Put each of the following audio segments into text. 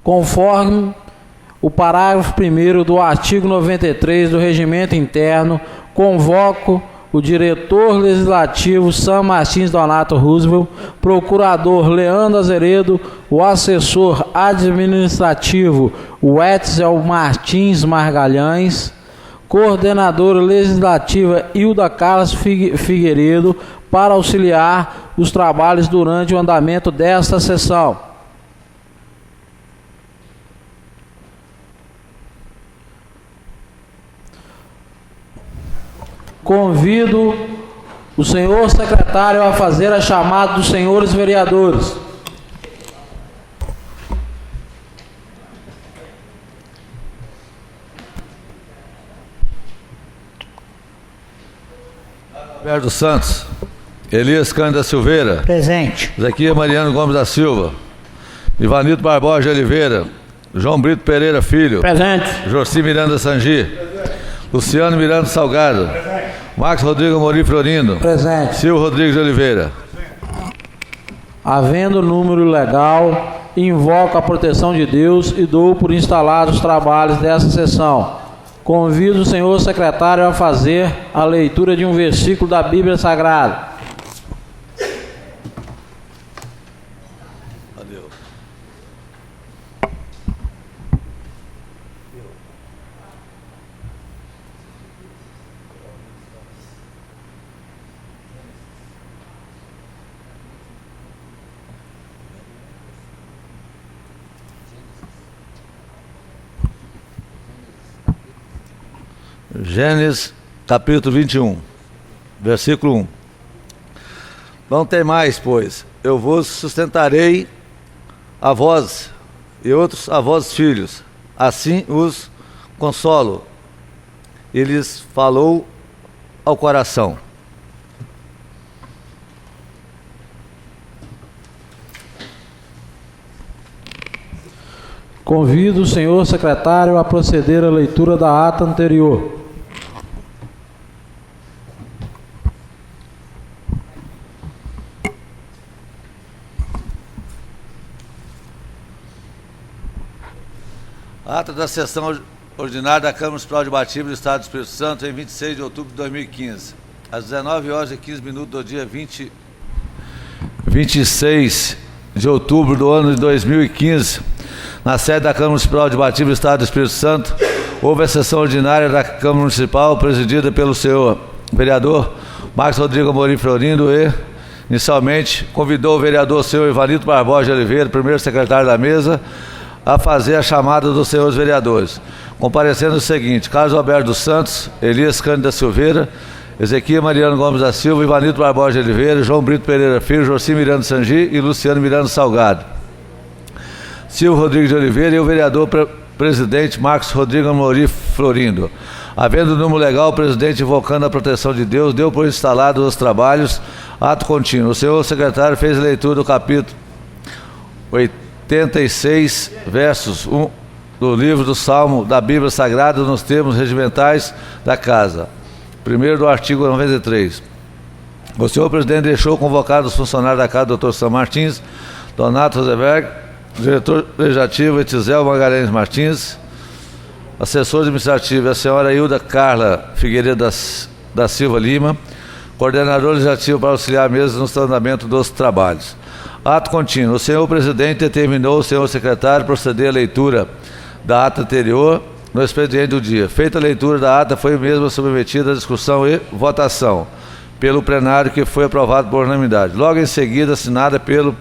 Conforme o parágrafo 1º do artigo 93 do Regimento Interno, convoco o diretor legislativo Sam Martins Donato Roosevelt, procurador Leandro Azeredo, o assessor administrativo Wetzel Martins Margalhães, coordenadora legislativa Hilda Carlos Figueiredo, para auxiliar os trabalhos durante o andamento desta sessão. Convido o senhor secretário a fazer a chamada dos senhores vereadores. Alberto Santos, Elias Cândida Silveira. Presente. Zequias Mariano Gomes da Silva. Ivanildo Barbosa de Oliveira. João Brito Pereira Filho. Presente. Jorci Miranda Sangi. Luciano Miranda Salgado. Marcos Rodrigo Amorim Florindo. Presente. Silvio Rodrigues de Oliveira. Havendo número legal, invoco a proteção de Deus e dou por instalados os trabalhos dessa sessão. Convido o senhor secretário a fazer a leitura de um versículo da Bíblia Sagrada. Adeus. Gênesis, capítulo 21, versículo 1. Não tem mais, pois, eu vos sustentarei a vós e outros a vossos filhos, assim os consolo. E lhes falou ao coração. Convido o senhor secretário a proceder à leitura da ata anterior. Ata da sessão ordinária da Câmara Municipal de Ibatiba do Estado do Espírito Santo em 26 de outubro de 2015, às 19h15 do dia 26 de outubro do ano de 2015, na sede da Câmara Municipal de Ibatiba do Estado do Espírito Santo, houve a sessão ordinária da Câmara Municipal, presidida pelo senhor vereador Marcos Rodrigo Amorim Florindo e, inicialmente, convidou o vereador senhor Ivanildo Barbosa de Oliveira, primeiro secretário da mesa, a fazer a chamada dos senhores vereadores, comparecendo o seguinte: Carlos Alberto dos Santos, Elias Cândida Silveira, Zequias Mariano Gomes da Silva, Ivanildo Barbosa de Oliveira, João Brito Pereira Filho, Jorci Miranda Sangi e Luciano Miranda Salgado. Silvio Rodrigues de Oliveira e o vereador presidente Marcos Rodrigo Amorim Florindo. Havendo número legal, o presidente, invocando a proteção de Deus, deu por instalados os trabalhos, ato contínuo. O senhor secretário fez a leitura do capítulo 86, versos 1 do livro do Salmo da Bíblia Sagrada nos termos regimentais da Casa. Primeiro do artigo 93. O senhor presidente deixou convocado os funcionários da Casa, Dr. Sam Martins, Donato Rosenberg, diretor legislativo Wetzel Magalhães Martins, assessor administrativo a senhora Hilda Carla Figueiredo da Silva Lima, coordenador legislativo para auxiliar a mesa no andamento dos trabalhos. Ato contínuo. O senhor presidente determinou o senhor secretário proceder à leitura da ata anterior no expediente do dia. Feita a leitura da ata, foi mesmo submetida à discussão e votação pelo plenário, que foi aprovado por unanimidade. Logo em seguida, assinada pelo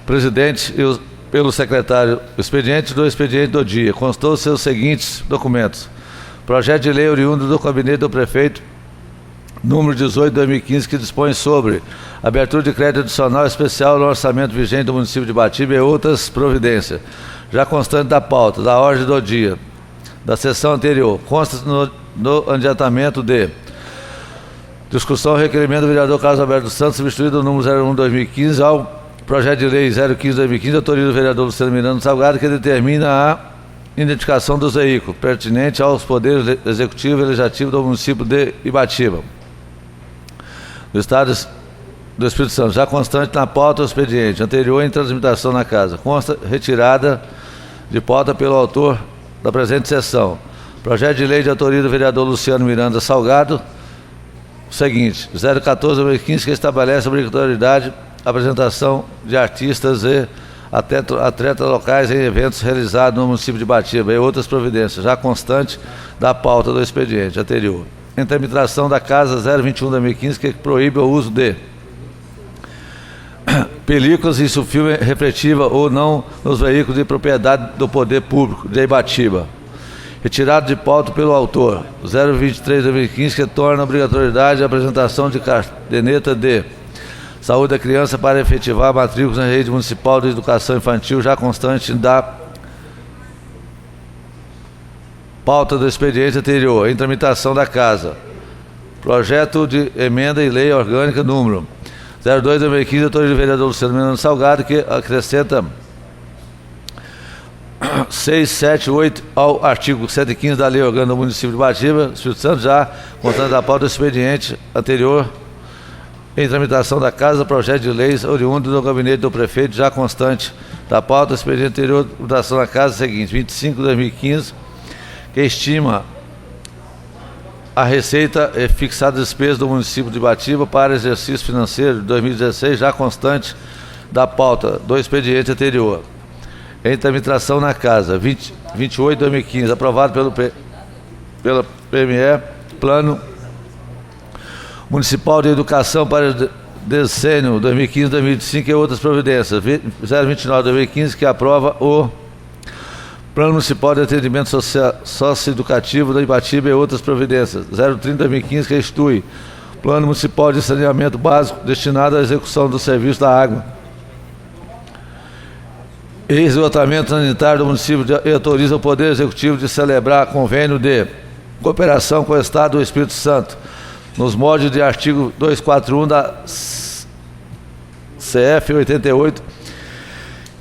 presidente e pelo secretário, o expediente do dia. Constou seus seguintes documentos: projeto de lei oriundo do gabinete do prefeito, número 18 de 2015, que dispõe sobre abertura de crédito adicional especial no orçamento vigente do município de Ibatiba e outras providências, já constante da pauta, da ordem do dia, da sessão anterior. Consta no adiantamento de discussão requerimento do vereador Carlos Alberto dos Santos, substituído o número 01 de 2015 ao projeto de lei 015 de 2015, autoria do vereador Luciano Miranda Salgado, que determina a identificação dos veículos pertinente aos poderes executivo e legislativo do município de Ibatiba, do Estado do Espírito Santo, já constante na pauta do expediente anterior em transmissão na Casa. Consta retirada de pauta pelo autor da presente sessão. Projeto de lei de autoria do vereador Luciano Miranda Salgado, o seguinte, 014/2015, que estabelece a obrigatoriedade apresentação de artistas e atletas locais em eventos realizados no município de Ibatiba e outras providências, já constante da pauta do expediente anterior. Em tramitação da Casa 021/2015, que proíbe o uso de películas e filme refletiva ou não nos veículos de propriedade do poder público de Ibatiba. Retirado de pauta pelo autor, 023/2015, que torna obrigatoriedade a apresentação de caderneta de saúde da criança para efetivar matrículas na rede municipal de educação infantil, já constante da pauta do expediente anterior, em tramitação da Casa. Projeto de emenda e lei orgânica número 02/2015, autoria do vereador Luciano Miranda Salgado, que acrescenta 6, 7, 8 ao artigo 115 da Lei Orgânica do município de Ibatiba, Espírito Santo, já constante da pauta do expediente anterior, em tramitação da Casa, projeto de leis oriundo do gabinete do prefeito, já constante da pauta do expediente anterior, tramitação da Casa seguinte, 25/2015, que estima a receita e fixada a despesa do município de Ibatiba para exercício financeiro de 2016, já constante da pauta do expediente anterior. Em tramitação na Casa, 28/2015, aprovado pela PME, Plano Municipal de Educação para decênio 2015-2025 e outras providências. 029/2015, que aprova o Plano Municipal de Atendimento Socioeducativo da Ibatiba e outras providências. 030/2015, que institui Plano Municipal de Saneamento Básico destinado à execução do serviço da água e esgotamento sanitário do município e autoriza o Poder Executivo de celebrar convênio de cooperação com o Estado do Espírito Santo, nos moldes de artigo 241 da CF 88,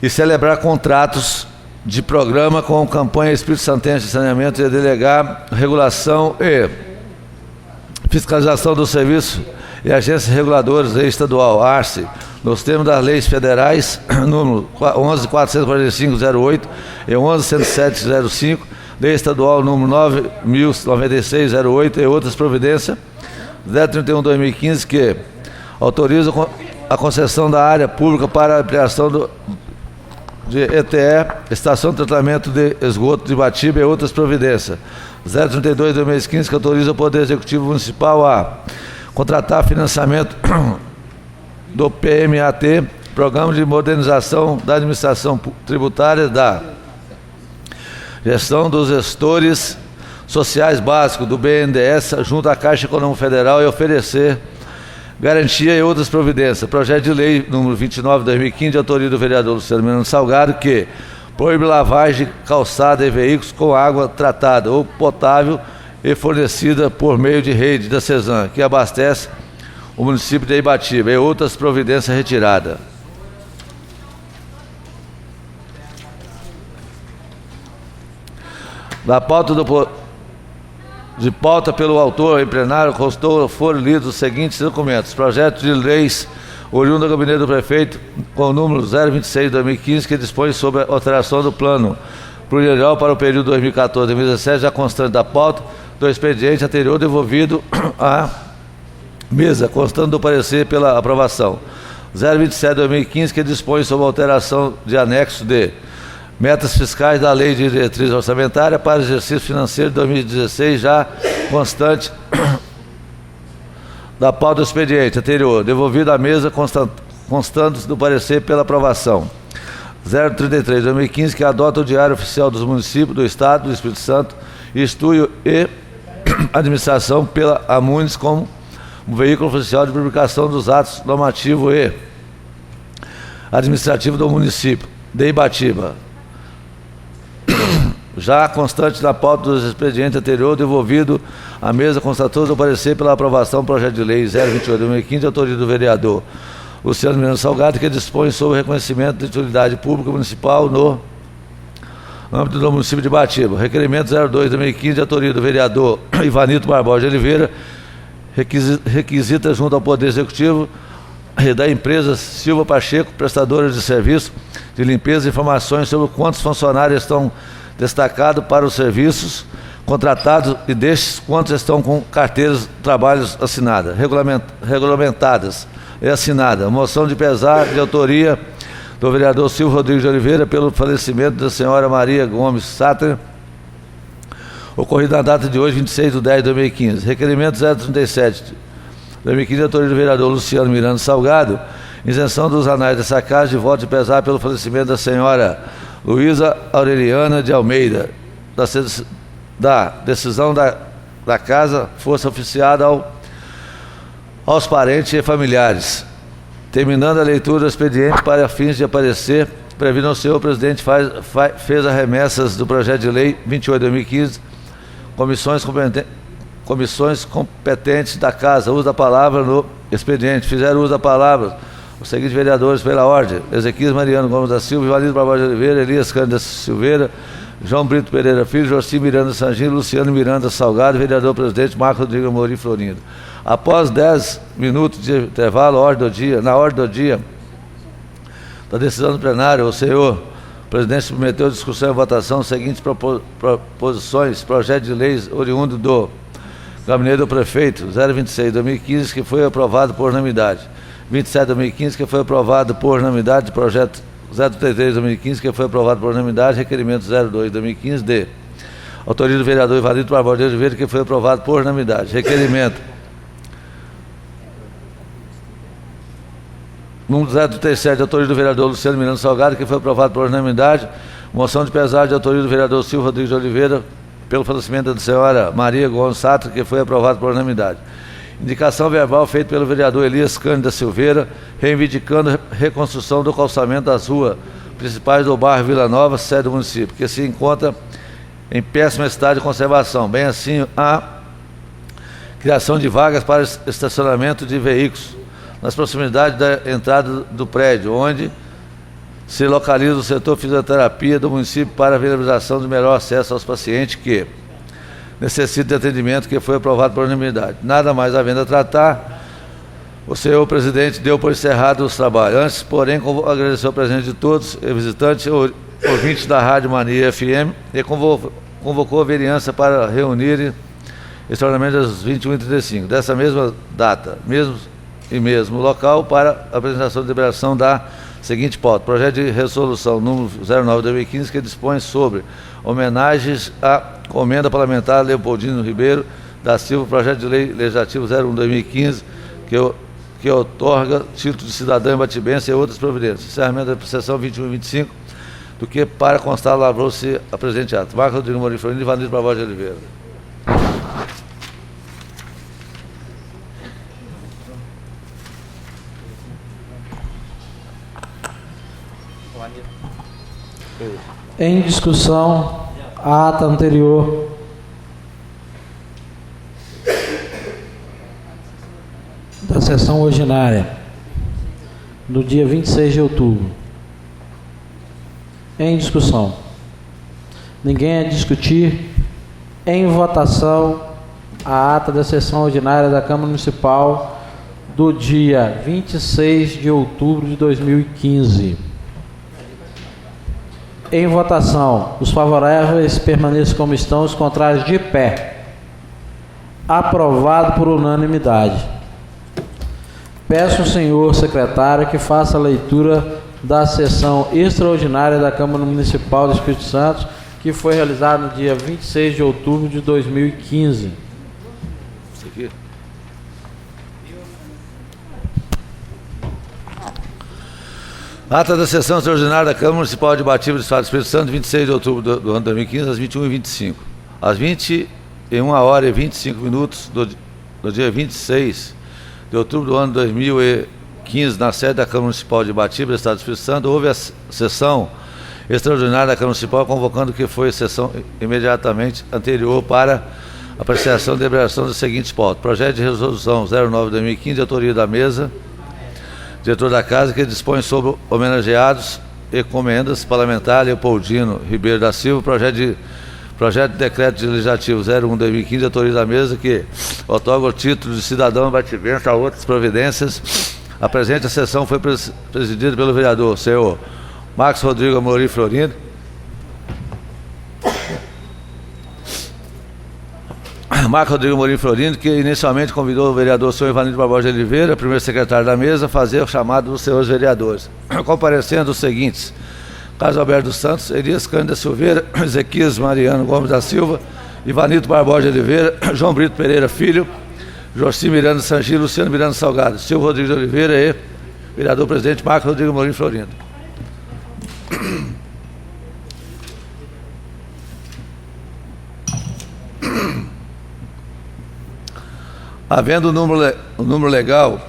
e celebrar contratos de programa com campanha Espírito Santense de saneamento e delegar regulação e fiscalização do serviço e agências reguladoras e estadual, ARCE, nos termos das leis federais número 11.445/08 e 11.107/05, lei estadual número 9.096/08 e outras providências. 031/2015, que autoriza a concessão da área pública para a ampliação de ETE, Estação de Tratamento de Esgoto de Ibatiba e outras providências. 032/2015, que autoriza o Poder Executivo Municipal a contratar financiamento do PMAT, Programa de Modernização da Administração Tributária da Gestão dos Gestores Sociais Básicos do BNDES junto à Caixa Econômica Federal e oferecer garantia e outras providências. Projeto de lei número 29/2015, de autoria do vereador Luciano Miranda Salgado, que proíbe lavagem de calçada e veículos com água tratada ou potável e fornecida por meio de rede da CESAM, que abastece o município de Ibatiba e outras providências retiradas. Da pauta de pauta pelo autor em plenário, foram lidos os seguintes documentos: projeto de leis oriundo do gabinete do prefeito com o número 026/2015, que dispõe sobre a alteração do plano plurianual para o período 2014-2017, já constante da pauta do expediente anterior devolvido à mesa, constando do parecer pela aprovação. 027/2015, que dispõe sobre a alteração de anexo de metas fiscais da Lei de Diretriz Orçamentária para o exercício financeiro de 2016, já constante da pauta do expediente anterior, devolvido à mesa, constando do parecer pela aprovação. 033/2015, que adota o Diário Oficial dos Municípios do Estado do Espírito Santo, estudo e administração pela AMUNES como um veículo oficial de publicação dos atos normativos e administrativos do município de Ibatiba, já constante da pauta dos expedientes anterior, devolvido à mesa, constatou do parecer pela aprovação do projeto de lei 028/2015, de autoria do vereador Luciano Miranda Salgado, que dispõe sobre o reconhecimento de utilidade pública municipal no âmbito do município de Ibatiba. Requerimento 02/2015, de autoria do vereador Ivanito Barbosa de Oliveira, requisita junto ao Poder Executivo da empresa Silva Pacheco, prestadora de serviço de limpeza informações sobre quantos funcionários estão destacados para os serviços contratados e destes quantos estão com carteiras de trabalhos assinadas, regulamentadas e assinadas. Moção de pesar de autoria do vereador Silvio Rodrigues de Oliveira pelo falecimento da senhora Maria Gomes Satter, ocorrido na data de hoje, 26 de 10 de 2015. Requerimento 037, 2015, de autoria do vereador Luciano Miranda Salgado, isenção dos anais dessa casa de voto de pesar pelo falecimento da senhora Luísa Aureliana de Almeida. Da decisão da casa fosse oficiada aos parentes e familiares. Terminando a leitura do expediente para fins de aparecer, previndo o senhor presidente fez as remessas do projeto de lei 28/2015, comissões competentes da casa, uso da palavra no expediente. Fizeram uso da palavra os seguintes vereadores pela ordem: Ezequias Mariano Gomes da Silva, Ivanildo Barbosa de Oliveira, Elias Cândido Silveira, João Brito Pereira Filho, Joci Miranda Sangino, Luciano Miranda Salgado, vereador presidente Marcos Rodrigo Amorim Florindo. Após 10 minutos de intervalo, na ordem do dia da decisão do plenário, o senhor presidente submeteu a discussão e votação os seguintes proposições: projeto de leis oriundo do gabinete do prefeito 026/2015, que foi aprovado por unanimidade; 27/2015, que foi aprovado por unanimidade; projeto 033/2015, que foi aprovado por unanimidade; requerimento 02/2015 de autoria do vereador Ivanildo Barbosa de Oliveira, que foi aprovado por unanimidade; requerimento número 037, de autoria do vereador Luciano Miranda Salgado, que foi aprovado por unanimidade; moção de pesar de autoria do vereador Silvio Rodrigues de Oliveira pelo falecimento da senhora Maria Gomes Satter, que foi aprovado por unanimidade; indicação verbal feita pelo vereador Elias Cândido Silveira, reivindicando reconstrução do calçamento das ruas principais do bairro Vila Nova, sede do município, que se encontra em péssimo estado de conservação, bem assim a criação de vagas para estacionamento de veículos nas proximidades da entrada do prédio, onde se localiza o setor fisioterapia do município, para a viabilização do melhor acesso aos pacientes que necessitam de atendimento, que foi aprovado por unanimidade. Nada mais havendo a tratar, o senhor presidente deu por encerrado os trabalhos. Antes, porém, agradecer o presente de todos e visitantes, ouvintes da Rádio Mania FM, e convocou a vereança para reunir extraordinariamente às 21h35 dessa mesma data, mesmo local, para a apresentação de deliberação da seguinte pauta: projeto de resolução número 09/2015, que dispõe sobre homenagens à comenda parlamentar Leopoldino Ribeiro da Silva, projeto de lei legislativo 01/2015, que outorga título de cidadão embatibense e outras providências. Encerramento da sessão 21 e 25, do que para constar lavrou-se a presente ato. Marcos Rodrigo Amorim Florindo e Ivanildo Barbosa de Oliveira. Em discussão, a ata anterior da sessão ordinária do dia 26 de outubro. Em discussão. Ninguém a discutir. Em votação, a ata da sessão ordinária da Câmara Municipal do dia 26 de outubro de 2015. Em votação, os favoráveis permaneçam como estão, os contrários de pé. Aprovado por unanimidade. Peço ao senhor secretário que faça a leitura da sessão extraordinária da Câmara Municipal do Espírito Santo, que foi realizada no dia 26 de outubro de 2015. Isso aqui. Ata da sessão extraordinária da Câmara Municipal de Batiba do Estado do Espírito Santo, 26 de outubro do ano 2015, às 21h25. Às 21h25 do dia 26 de outubro do ano 2015, na sede da Câmara Municipal de Batiba do Estado do Espírito Santo, houve a sessão extraordinária da Câmara Municipal, convocando que foi a sessão imediatamente anterior para apreciação e deliberação dos seguintes pautas: projeto de resolução 09/2015, de autoria da mesa, diretor da casa, que dispõe sobre homenageados e comendas parlamentar Leopoldino Ribeiro da Silva, projeto de decreto legislativo 01/2015, de autoria da mesa, que outorga o título de cidadão embatibense a outras providências. A presente sessão foi presidida pelo vereador senhor Marcos Rodrigo Amorim Florindo. Marcos Rodrigo Amorim Florindo, que inicialmente convidou o vereador senhor Ivanildo Barbosa de Oliveira, primeiro secretário da mesa, a fazer o chamado dos senhores vereadores, comparecendo os seguintes: Carlos Alberto dos Santos, Elias Cândida Silveira, Ezequias Mariano Gomes da Silva, Ivanildo Barbosa de Oliveira, João Brito Pereira Filho, Joci Miranda Sangilo, Luciano Miranda Salgado, Silvio Rodrigues de Oliveira e vereador presidente Marcos Rodrigo Amorim Florindo. Havendo o número legal,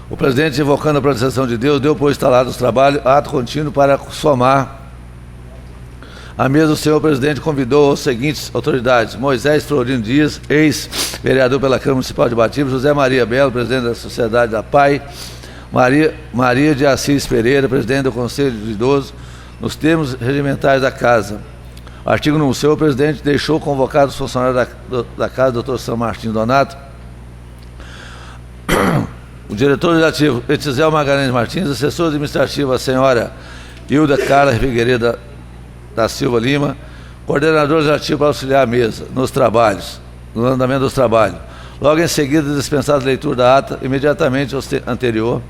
o presidente, invocando a proteção de Deus, deu por instalado os trabalhos, ato contínuo para somar. A mesa, o senhor presidente convidou as seguintes autoridades: Moisés Florindo Dias, ex-vereador pela Câmara Municipal de Batiba, José Maria Belo, presidente da Sociedade da PAI, Maria de Assis Pereira, presidente do Conselho de Idosos, nos termos regimentais da Casa. Artigo 1. O senhor presidente deixou convocados os funcionários da Casa, doutor São Martinho Donato, o diretor legislativo Etizel Magalhães Martins, assessor administrativo a senhora Hilda Carla Figueiredo da Silva Lima, coordenador legislativo para auxiliar a mesa nos trabalhos, no andamento dos trabalhos. Logo em seguida, dispensada a leitura da ata, imediatamente anterior,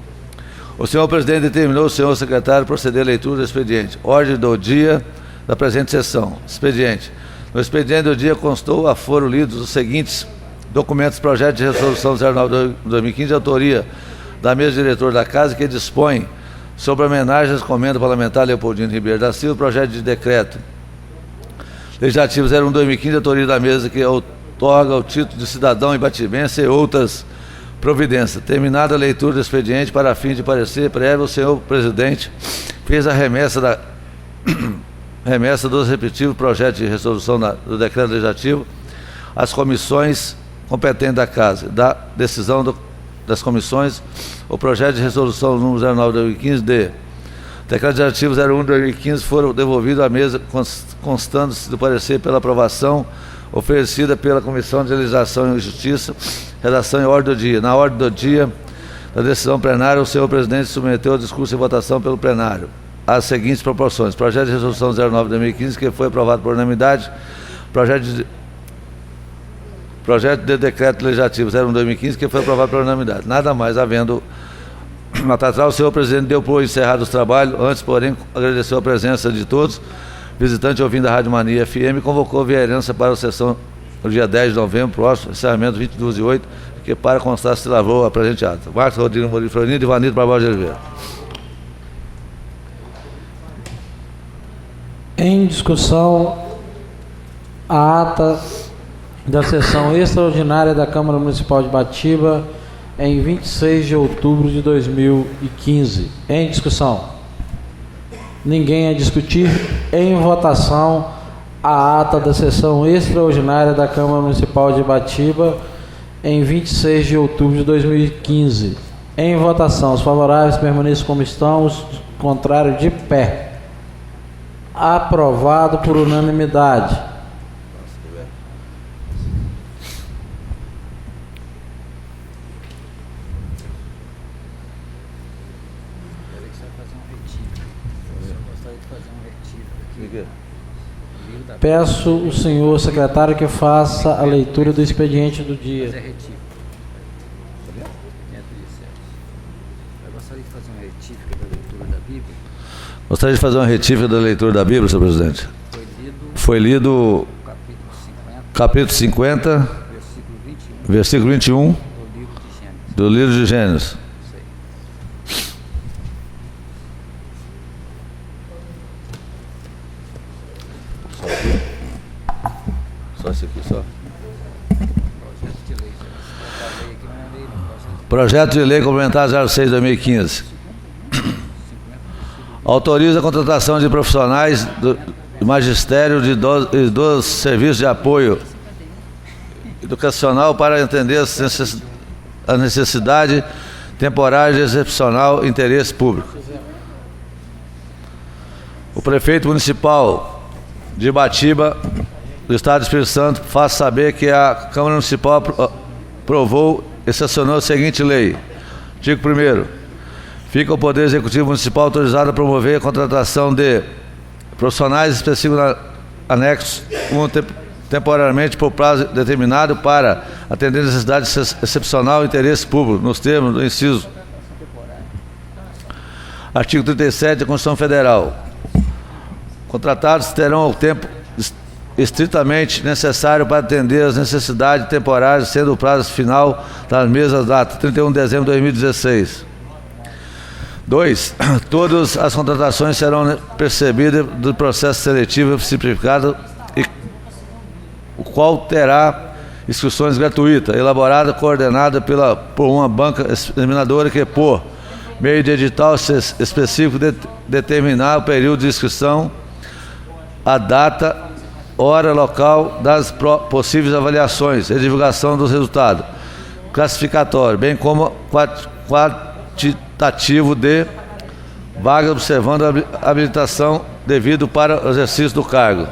o senhor presidente determinou o senhor secretário proceder à leitura do expediente. Ordem do dia da presente sessão. Expediente. No expediente do dia constou a foro lidos os seguintes documentos: projeto de resolução 09/2015, de autoria da mesa diretora da Casa, que dispõe sobre a homenagem às comendas parlamentar Leopoldino Ribeiro da Silva, projeto de decreto legislativo 01/2015, de autoria da mesa, que outorga o título de cidadão ibatibense e outras providências. Terminada a leitura do expediente, para fim de parecer prévio, o senhor presidente fez a remessa dos respectivos projetos de resolução do decreto legislativo às comissões competente da Casa. Da decisão das comissões, o projeto de resolução número 09/2015 de decreto legislativo 01/2015 foram devolvidos à mesa, constando-se do parecer pela aprovação oferecida pela Comissão de Legislação e Justiça, redação em ordem do dia. Na ordem do dia da decisão plenária, o senhor presidente submeteu o discurso em votação pelo plenário as seguintes proporções: projeto de resolução 09/2015, que foi aprovado por unanimidade; projeto de decreto legislativo 01/2015, que foi aprovado por unanimidade. Nada mais havendo nota atrás, o senhor presidente deu por encerrado os trabalhos. Antes, porém, agradeceu a presença de todos, visitante ouvindo a Rádio Mania FM, e convocou a vereança para a sessão no dia 10 de novembro, próximo, encerramento 22h08, que para constar se lavou a presente ata. Marcos Rodrigo Amorim Florindo e Ivanildo Barbosa de Oliveira. Em discussão, a ata da sessão extraordinária da Câmara Municipal de Batiba em 26 de outubro de 2015. Em discussão. Ninguém a discutir. Em votação, a ata da sessão extraordinária da Câmara Municipal de Batiba em 26 de outubro de 2015. Em votação. Os favoráveis permaneçam como estão, os contrários de pé. Aprovado por unanimidade. Peço o senhor secretário que faça a leitura do expediente do dia. Eu gostaria de fazer uma retífica da leitura da Bíblia. Gostaria de fazer uma retífica da leitura da Bíblia, senhor presidente. Foi lido capítulo 50, versículo 21 do livro de Gênesis. Só esse aqui, só. Projeto de lei complementar 06/2015. Autoriza a contratação de profissionais do magistério dos serviços de apoio educacional para atender a necessidade temporária de excepcional interesse público. O prefeito municipal de Batiba, do Estado do Espírito Santo, faz saber que a Câmara Municipal aprovou e sancionou a seguinte lei. Artigo 1º. Fica o Poder Executivo Municipal autorizado a promover a contratação de profissionais específicos anexos temporariamente por prazo determinado para atender necessidade excepcional e interesse público, nos termos do inciso. Artigo 37 da Constituição Federal. Contratados terão o tempo estritamente necessário para atender as necessidades temporárias, sendo o prazo final das mesmas datas, 31 de dezembro de 2016. 2. Todas as contratações serão percebidas do processo seletivo simplificado, o qual terá inscrições gratuitas, elaborada e coordenada por uma banca examinadora que, por meio de edital específico, determinar o período de inscrição, a data, hora, local das possíveis avaliações e divulgação dos resultados classificatórios, bem como quantitativo de vagas, observando a habilitação devido para o exercício do cargo.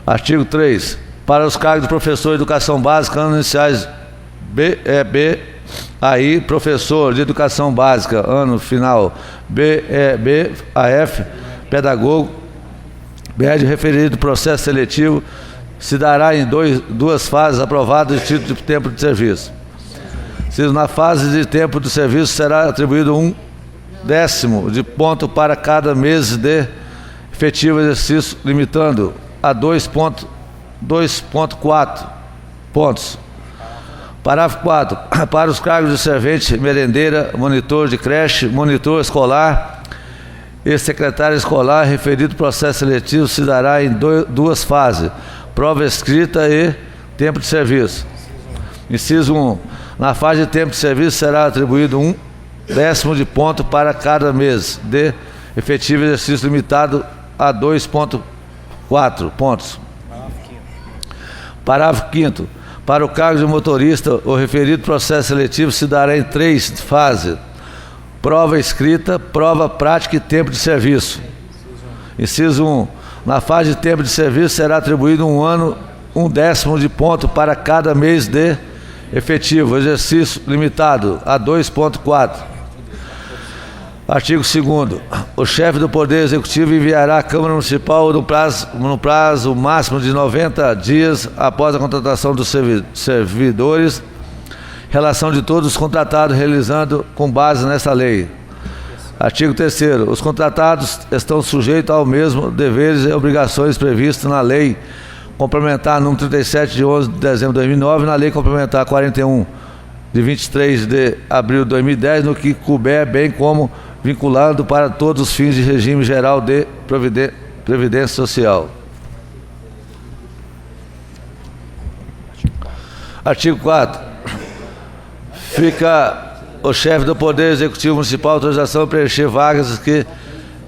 Artigo 3. Para os cargos de professor de educação básica, anos iniciais BEB, AI, professor de educação básica, ano final BEB, AF, pedagogo, BED, referido processo seletivo, se dará em duas fases aprovadas de título de tempo de serviço. Na fase de tempo de serviço será atribuído 1/10 de ponto para cada mês de efetivo exercício, limitando a 2,4 pontos. Parágrafo 4. Para os cargos de servente, merendeira, monitor de creche, monitor escolar e secretário escolar, referido processo seletivo se dará em duas fases: prova escrita e tempo de serviço. Inciso 1. Na fase de tempo de serviço será atribuído 1/10 de ponto para cada mês de efetivo exercício, limitado a 2,4 pontos. Parágrafo 5º. Para o cargo de motorista, o referido processo seletivo se dará em 3 fases: prova escrita, prova prática e tempo de serviço. Inciso 1. Na fase de tempo de serviço será atribuído 1/10 de ponto para cada mês de efetivo exercício, limitado a 2,4. Artigo 2º. O chefe do Poder Executivo enviará à Câmara Municipal no prazo máximo de 90 dias após a contratação dos servidores, relação de todos os contratados, realizando com base nesta lei. Artigo 3º. Os contratados estão sujeitos aos mesmos deveres e obrigações previstos na Lei Complementar número 37 de 11 de dezembro de 2009 e na Lei Complementar 41 de 23 de abril de 2010, no que couber, bem como vinculando para todos os fins de regime geral de previdência social. Artigo 4. Fica o chefe do Poder Executivo Municipal autorização para preencher vagas que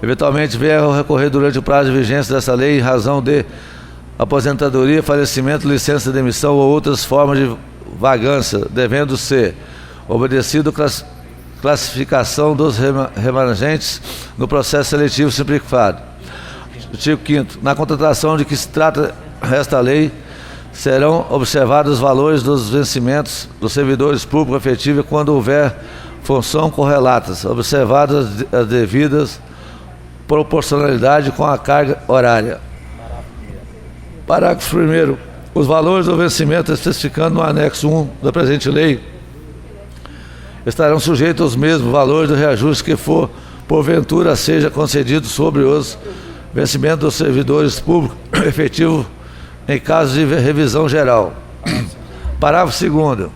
eventualmente venham a recorrer durante o prazo de vigência dessa lei em razão de aposentadoria, falecimento, licença de demissão ou outras formas de vagância, devendo ser obedecido classificação dos remanescentes no processo seletivo simplificado. Artigo 5º. Na contratação de que se trata esta lei, serão observados os valores dos vencimentos dos servidores públicos efetivos quando houver função correlatas, observadas as devidas proporcionalidade com a carga horária. Parágrafo 1º. Os valores do vencimento especificando no anexo 1 da presente lei estarão sujeitos aos mesmos valores do reajuste que for, porventura, seja concedido sobre os vencimentos dos servidores públicos efetivos em caso de revisão geral. Parágrafo 2º.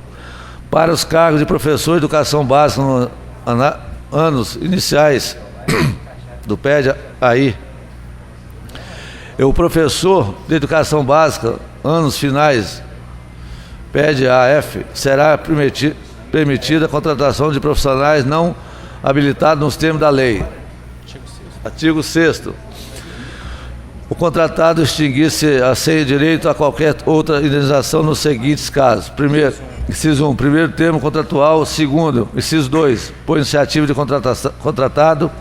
Para os cargos de professor de educação básica nos anos iniciais do PED AI, o professor de educação básica, anos finais, PED AF, será permitida a contratação de profissionais não habilitados nos termos da lei. Artigo 6º. O contratado extinguir-se a sem direito a qualquer outra indenização nos seguintes casos: primeiro, inciso 1, primeiro termo contratual; segundo, inciso 2, por iniciativa de contratado;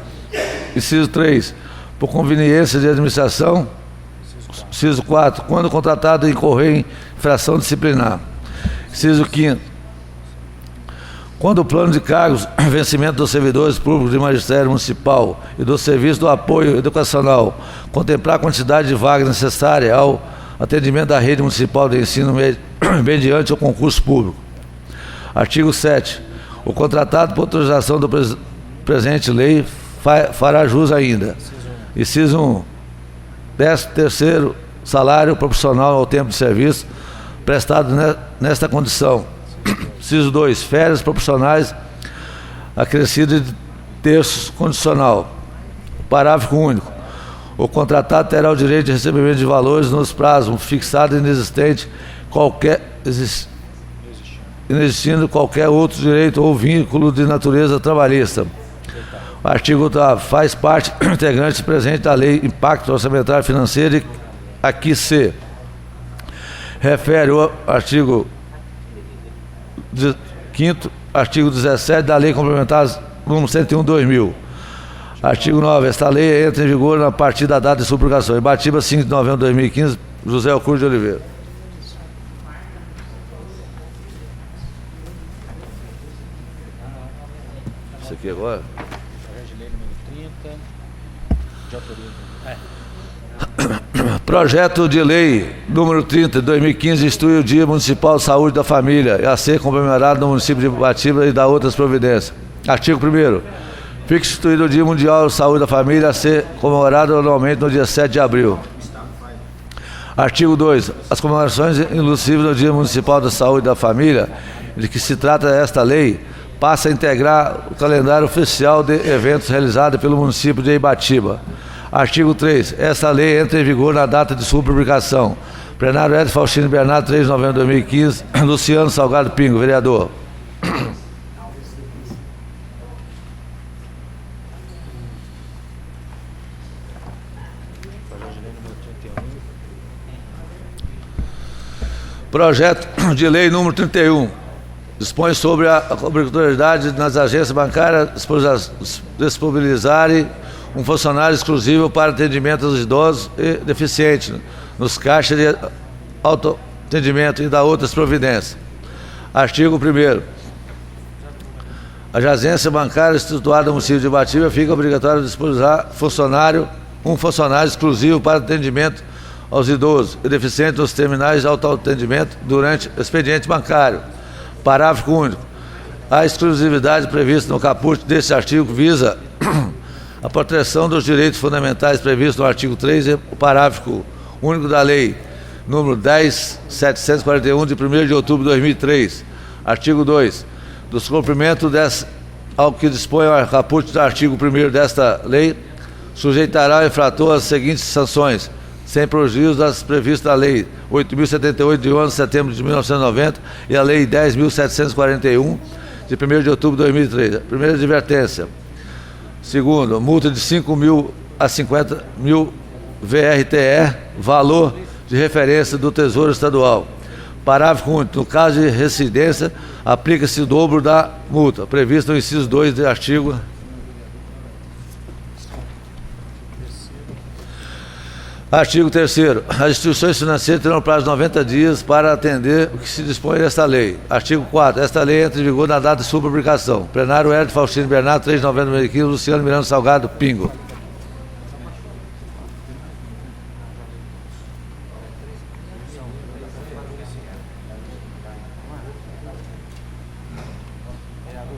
inciso 3, por conveniência de administração; Inciso 4. Quando o contratado incorrer em infração disciplinar. Inciso 5. Quando o plano de cargos, vencimento dos servidores públicos de magistério municipal e do serviço do apoio educacional contemplar a quantidade de vagas necessária ao atendimento da rede municipal de ensino mediante o concurso público. Artigo 7. O contratado por autorização do presente lei fará jus ainda. Inciso 1. 13º salário proporcional ao tempo de serviço prestado nesta condição. Inciso 2. Férias proporcionais acrescidas de terços condicional. Parágrafo único. O contratado terá o direito de recebimento de valores nos prazos fixados inexistindo qualquer outro direito ou vínculo de natureza trabalhista. O artigo 8 faz parte integrante presente da lei Impacto Orçamentário Financeiro a que se refere o artigo 5º, artigo 17 da Lei Complementar nº 101/2000. Artigo 9. Esta lei entra em vigor a partir da data de sua publicação. Ibatiba, 5 de novembro de 2015, José Alcur de Oliveira. Isso aqui agora? Projeto de lei número 30 de 2015 institui o Dia Municipal de Saúde da Família a ser comemorado no município de Ibatiba e dá outras providências. Artigo 1º. Fica instituído o Dia Mundial de Saúde da Família a ser comemorado anualmente no dia 7 de abril. Artigo 2. As comemorações inclusivas do Dia Municipal da Saúde da Família, de que se trata esta lei, passa a integrar o calendário oficial de eventos realizados pelo município de Ibatiba. Artigo 3. Esta lei entra em vigor na data de sua publicação. Plenário Edson Faustino Bernardo, 3 de novembro de 2015. Luciano Salgado Pingo, vereador. Projeto de lei número 31. Dispõe sobre a obrigatoriedade nas agências bancárias disponibilizarem um funcionário exclusivo para atendimento aos idosos e deficientes nos caixas de autoatendimento e da outras providências. Artigo 1º. A agência bancária situada no município de Ibatiba fica obrigatória de disponibilizar um funcionário exclusivo para atendimento aos idosos e deficientes nos terminais de autoatendimento durante o expediente bancário. Parágrafo único. A exclusividade prevista no caput deste artigo visa a proteção dos direitos fundamentais previstos no artigo 3 e o parágrafo único da lei número 10.741 de 1º de outubro de 2003. Artigo 2. Dos cumprimentos ao que dispõe o caput do artigo 1º desta lei, sujeitará o infrator às seguintes sanções, sem prejuízo das previstas da Lei 8.078, de 11 de setembro de 1990, e a Lei 10.741, de 1º de outubro de 2003. Primeira advertência. Segundo, multa de 5.000 a 50.000 VRTE, valor de referência do Tesouro Estadual. Parágrafo único. No caso de residência, aplica-se o dobro da multa, previsto no inciso 2 do artigo. Artigo 3º. As instituições financeiras terão prazo de 90 dias para atender o que se dispõe desta lei. Artigo 4º. Esta lei entra em vigor na data de sua publicação. Plenário Edson Faustino Bernardo, 3 de novembro de 2015, Luciano Miranda Salgado Pingo.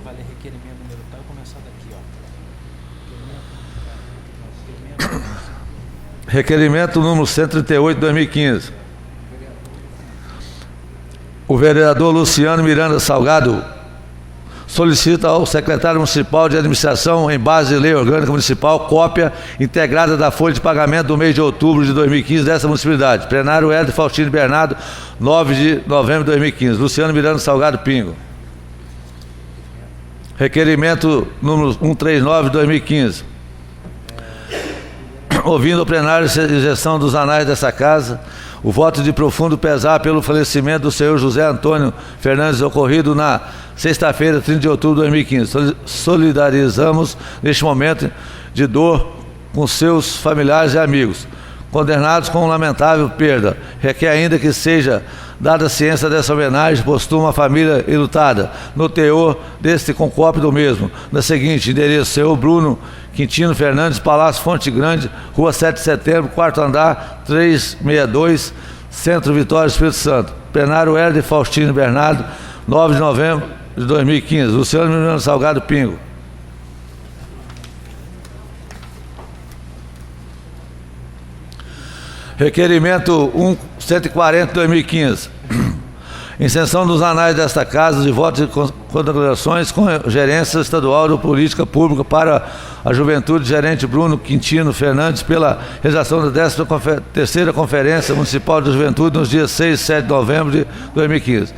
Vai ler requerimento número tal e começar daqui, ó. Requerimento número 138 de 2015. O vereador Luciano Miranda Salgado solicita ao secretário municipal de administração, em base de lei orgânica municipal, cópia integrada da folha de pagamento do mês de outubro de 2015 dessa municipalidade. Plenário Edson Faustino Bernardo, 9 de novembro de 2015. Luciano Miranda Salgado Pingo. Requerimento número 139 de 2015. Ouvindo o plenário de gestão dos anais dessa casa, o voto de profundo pesar pelo falecimento do senhor José Antônio Fernandes, ocorrido na sexta-feira, 30 de outubro de 2015. Solidarizamos neste momento de dor com seus familiares e amigos. condenados com lamentável perda. Requer ainda que seja dada ciência dessa homenagem postuma à família enlutada, no teor deste concópio do mesmo, na seguinte endereço: senhor Bruno Quintino Fernandes, Palácio Fonte Grande, Rua 7 de Setembro, 4º andar, 362, Centro Vitória, Espírito Santo. Plenário Herder Faustino Bernardo, 9 de novembro de 2015. Luciano Milano Salgado Pingo. Requerimento 140/2015. Inserção dos anais desta Casa de votos e condecorações com gerência estadual de política pública para a juventude, gerente Bruno Quintino Fernandes, pela realização da 13ª Conferência Municipal de Juventude nos dias 6 e 7 de novembro de 2015.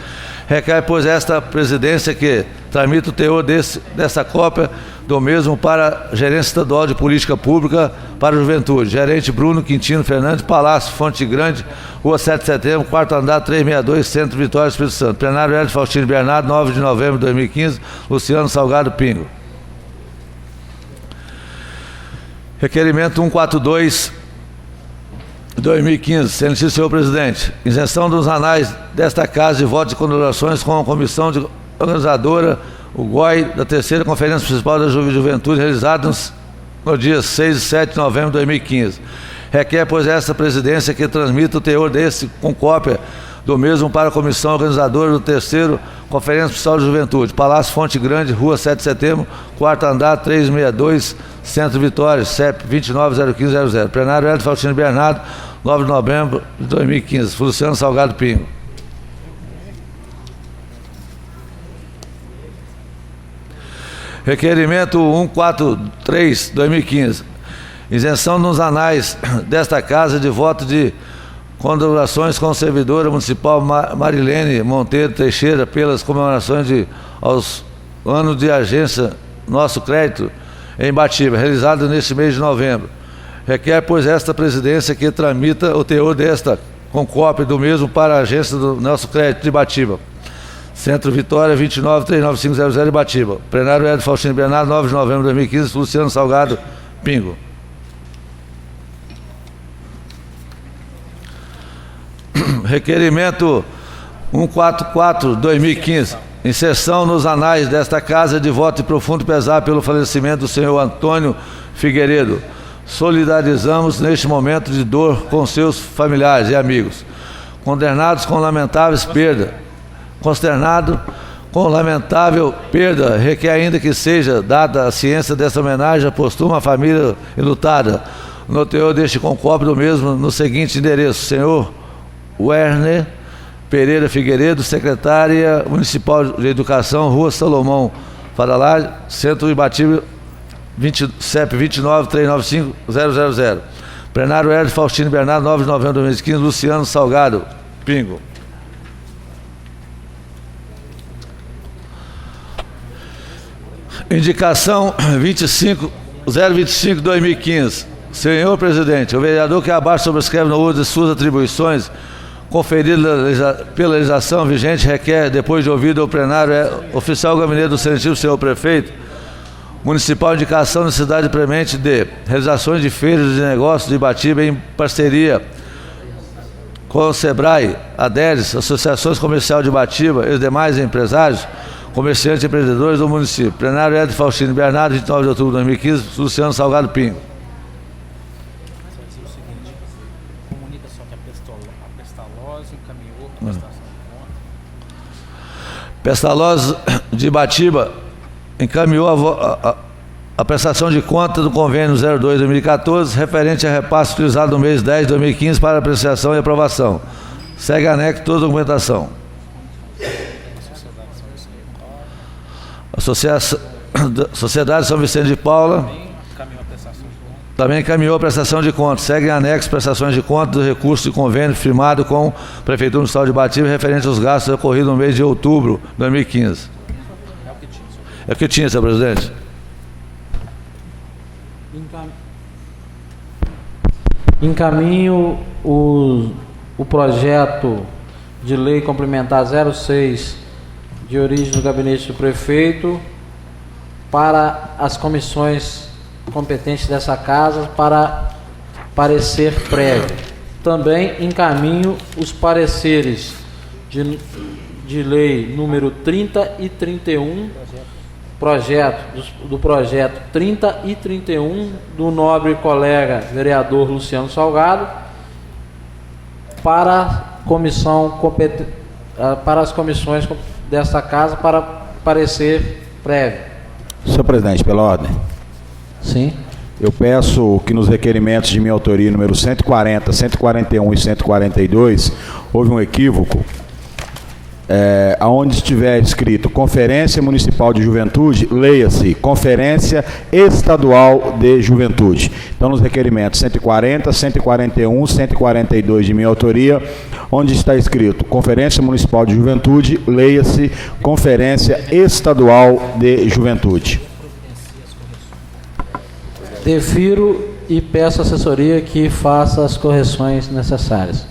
Recai, pois, esta presidência que tramita o teor dessa cópia do mesmo para a Gerência Estadual de Política Pública para a Juventude. Gerente Bruno Quintino Fernandes, Palácio Fonte Grande, Rua 7 de Setembro, 4º andar, 362, Centro Vitória, Espírito Santo. Plenário Herder Faustino Bernardo, 9 de novembro de 2015. Luciano Salgado Pingo. Requerimento 142/2015. Excelentíssimo senhor presidente, isenção dos anais desta Casa de votos e condecorações com a comissão organizadora, o GOI, da 3ª Conferência Municipal da Juventude, realizada no dia 6 e 7 de novembro de 2015. Requer, pois, esta presidência que transmita o teor desse com cópia do mesmo para a comissão organizadora do 3º Conferência Municipal de Juventude, Palácio Fonte Grande, Rua 7 de Setembro, 4º andar, 362, Centro Vitória, CEP 29.015.00. Plenário Herder Faustino Bernardo, 9 de novembro de 2015. Luciano Salgado Pingo. Requerimento 143/2015. Isenção nos anais desta Casa de voto de condecorações com servidora municipal Marilene Monteiro Teixeira pelas comemorações aos anos de agência Nosso Crédito em Batiba, realizado neste mês de novembro. Requer, pois, esta presidência que tramita o teor desta com cópia do mesmo para a agência do Nosso Crédito de Batiba. Centro Vitória, 29.395.00 Batiba. Plenário Herder Faustino Bernardo, 9 de novembro de 2015. Luciano Salgado Pingo. Requerimento 144/2015. Inserção nos anais desta Casa de voto e profundo pesar pelo falecimento do senhor Antônio Figueiredo. Solidarizamos neste momento de dor com seus familiares e amigos, consternados com lamentável perda, requer ainda que seja dada a ciência dessa homenagem à postuma família enlutada, no teor deste concópio do mesmo, no seguinte endereço: senhor Werner Pereira Figueiredo, Secretária Municipal de Educação, Rua Salomão Fadalar, Centro Ibatiba, CEP 29.395.000. Plenário Herder Faustino Bernardo, 9 de novembro de 2015. Luciano Salgado Pingo. Indicação 025/2015. Senhor presidente, o vereador que abaixo sobrescreve no uso de suas atribuições conferidas pela legislação vigente requer, depois de ouvido o plenário oficial gabinete do excelentíssimo senhor prefeito municipal, indicação da cidade premente de realizações de feiras de negócios de Ibatiba em parceria com o SEBRAE, ADERES, Associações Comercial de Ibatiba e os demais empresários, comerciantes e empreendedores do município. Plenário Herder Faustino Bernardo, 29 de outubro de 2015. Luciano Salgado Pingo. Comunica só que a Pestalozzi encaminhou a prestação de conta. Pestalozzi de Ibatiba encaminhou a prestação de conta do convênio 02/2014, referente a repasse utilizado no mês 10 de 2015 para apreciação e aprovação. Segue anexo toda a documentação. A Sociedade São Vicente de Paula também encaminhou a prestação de contas. Segue em anexo prestações de contas do recurso de convênio firmado com a Prefeitura Municipal de Ibatiba referente aos gastos ocorridos no mês de outubro de 2015. É o que tinha, senhor presidente. Encaminho o projeto de lei complementar 06 de origem do gabinete do prefeito para as comissões competentes dessa casa para parecer prévio. Também encaminho os pareceres de lei número 30 e 31, do projeto 30 e 31 do nobre colega vereador Luciano Salgado para as comissões desta casa para parecer prévio. Senhor presidente, pela ordem. Sim. Eu peço que nos requerimentos de minha autoria, número 140, 141 e 142, houve um equívoco, aonde estiver escrito Conferência Municipal de Juventude, leia-se Conferência Estadual de Juventude. Então, nos requerimentos 140, 141, 142 de minha autoria, onde está escrito Conferência Municipal de Juventude, leia-se Conferência Estadual de Juventude. Defiro e peço à assessoria que faça as correções necessárias.